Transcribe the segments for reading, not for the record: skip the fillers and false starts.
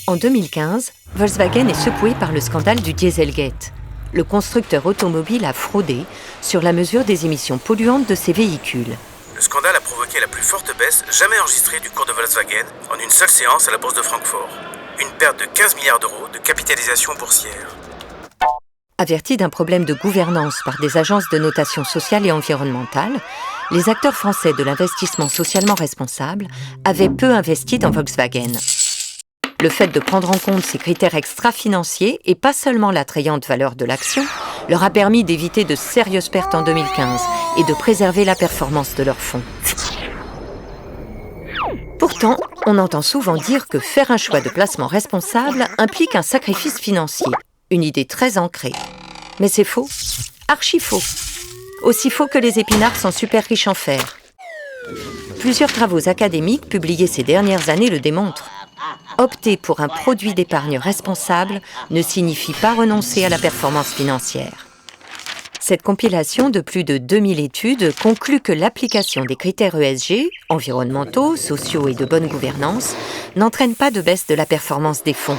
En 2015, Volkswagen est secoué par le scandale du Dieselgate. Le constructeur automobile a fraudé sur la mesure des émissions polluantes de ses véhicules. Le scandale a provoqué la plus forte baisse jamais enregistrée du cours de Volkswagen en une seule séance à la bourse de Francfort. Une perte de 15 milliards d'euros de capitalisation boursière. Avertis d'un problème de gouvernance par des agences de notation sociale et environnementale, les acteurs français de l'investissement socialement responsable avaient peu investi dans Volkswagen. Le fait de prendre en compte ces critères extra-financiers et pas seulement l'attrayante valeur de l'action leur a permis d'éviter de sérieuses pertes en 2015 et de préserver la performance de leurs fonds. Pourtant, on entend souvent dire que faire un choix de placement responsable implique un sacrifice financier. Une idée très ancrée. Mais c'est faux. Archi faux. Aussi faux que les épinards sont super riches en fer. Plusieurs travaux académiques publiés ces dernières années le démontrent. Opter pour un produit d'épargne responsable ne signifie pas renoncer à la performance financière. Cette compilation de plus de 2000 études conclut que l'application des critères ESG, environnementaux, sociaux et de bonne gouvernance, n'entraîne pas de baisse de la performance des fonds.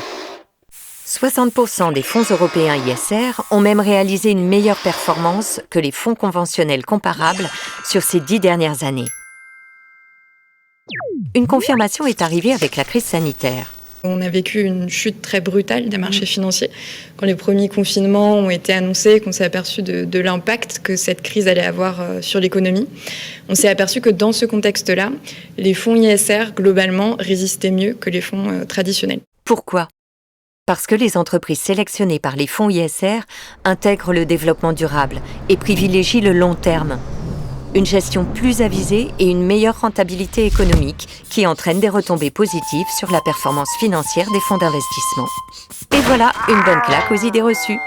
60% des fonds européens ISR ont même réalisé une meilleure performance que les fonds conventionnels comparables sur ces 10 dernières années. Une confirmation est arrivée avec la crise sanitaire. On a vécu une chute très brutale des marchés financiers. Quand les premiers confinements ont été annoncés, qu'on s'est aperçu de l'impact que cette crise allait avoir sur l'économie, on s'est aperçu que dans ce contexte-là, les fonds ISR, globalement, résistaient mieux que les fonds traditionnels. Pourquoi ? Parce que les entreprises sélectionnées par les fonds ISR intègrent le développement durable et privilégient le long terme. Une gestion plus avisée et une meilleure rentabilité économique qui entraîne des retombées positives sur la performance financière des fonds d'investissement. Et voilà une bonne claque aux idées reçues.